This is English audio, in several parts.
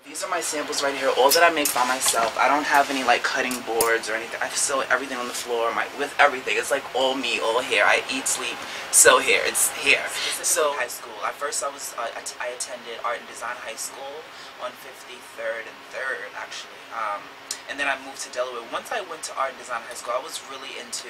These are my samples right here, all that I make by myself. I don't have any like cutting boards or anything. I sew everything on the floor, with everything. It's like all me, all hair. I eat, sleep, sew hair. It's hair. So high school. At first I attended art and design high school on 53rd and 3rd actually. And then I moved to Delaware. Once I went to art and design high school, I was really into,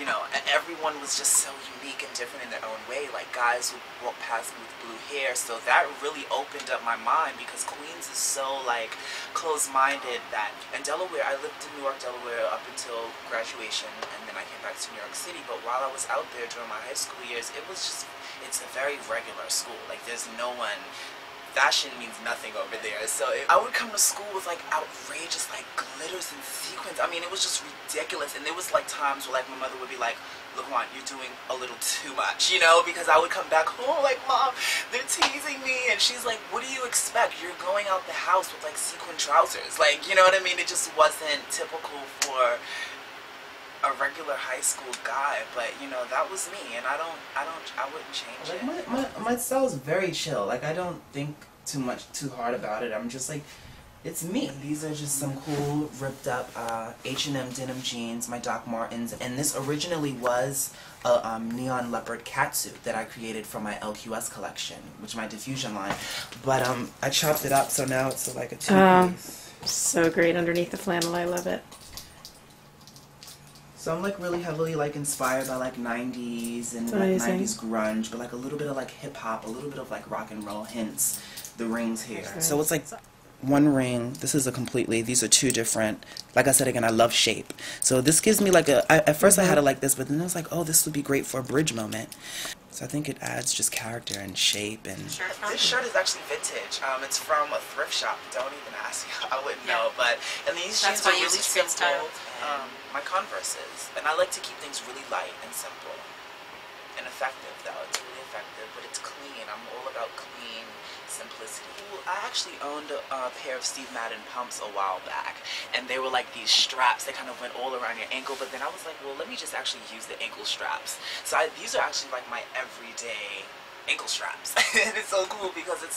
you know, everyone was just so unique and different in their own way. Like guys who walk past me with blue hair. So that really opened up my mind because Queens is so like closed-minded that in Delaware, I lived in Newark, Delaware up until graduation, and then I came back to New York City. But while I was out there during my high school years, it's a very regular school. Like there's no one. Fashion means nothing over there. So I would come to school with like outrageous like glitters and sequins. I mean, it was just ridiculous. And there was like times where like my mother would be like, LaQuan, you're doing a little too much, you know, because I would come back home like, Mom, they're teasing me. And she's like, what do you expect? You're going out the house with like sequin trousers. Like, you know what I mean? It just wasn't typical for a regular high school guy, but you know, that was me, and I wouldn't change it. My style is very chill. Like I don't think too hard about it. I'm just like, it's me. These are just some cool ripped up H&M denim jeans, my Doc Martens, and this originally was a neon leopard catsuit that I created from my LQS collection, which is my diffusion line. But I chopped it up, so now it's like a two-piece. So great underneath the flannel. I love it. So I'm like really heavily like inspired by like 90s and like 90s grunge, but like a little bit of like hip hop, a little bit of like rock and roll, hence the rings here. Nice. So it's like one ring. This is these are two different. Like I said again, I love shape. So this gives me like at first I had it like this, but then I was like, oh, this would be great for a bridge moment. So I think it adds just character and shape. And this shirt is actually vintage. It's from a thrift shop. Don't even ask me. I wouldn't know. And these jeans are really simple. My Converses, and I like to keep things really light and simple and effective. Though it's really effective, but it's clean. I'm all about clean simplicity. I actually owned a pair of Steve Madden pumps a while back, and they were like these straps that kind of went all around your ankle. But then I was like, well, let me just actually use the ankle straps. So these are actually like my everyday ankle straps, and it's so cool because it's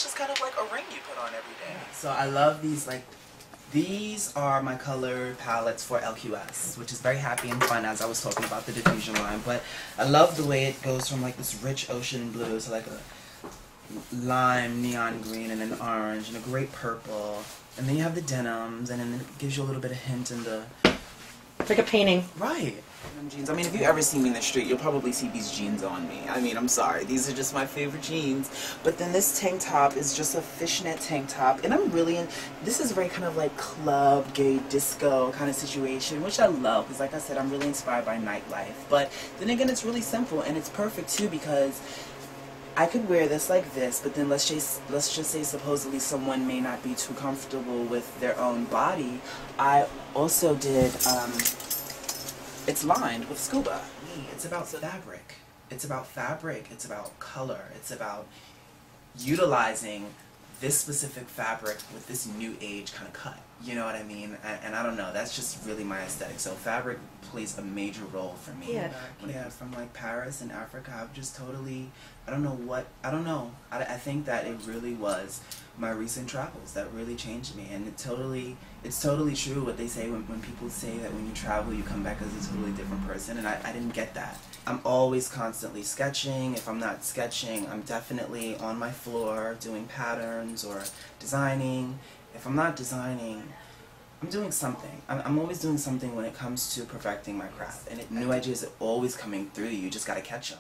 just kind of like a ring you put on every day. So I love these like. These are my color palettes for LQS, which is very happy and fun as I was talking about the diffusion line. But I love the way it goes from like this rich ocean blue to like a lime, neon green, and an orange, and a great purple. And then you have the denims, and then it gives you a little bit of hint in the... It's like a painting. Right. Jeans. I mean, if you ever see me in the street, you'll probably see these jeans on me. I mean, I'm sorry. These are just my favorite jeans. But then this tank top is just a fishnet tank top. And I'm really in... This is very kind of like club, gay, disco kind of situation, which I love. Because like I said, I'm really inspired by nightlife. But then again, it's really simple. And it's perfect, too, because I could wear this like this. But then let's just say supposedly someone may not be too comfortable with their own body. I also did... It's lined with scuba. It's about fabric. It's about fabric. It's about color. It's about utilizing this specific fabric with this new age kind of cut. You know what I mean? And I don't know. That's just really my aesthetic. So fabric plays a major role for me. Yeah, from like Paris and Africa, I've just totally, I don't know. I think that it really was my recent travels that really changed me, and it's totally true what they say when people say that when you travel you come back as a totally different person, and I didn't get that. I'm always constantly sketching. If I'm not sketching, I'm definitely on my floor doing patterns or designing. If I'm not designing, I'm doing something. I'm always doing something when it comes to perfecting my craft, and new ideas are always coming through. You just gotta catch them.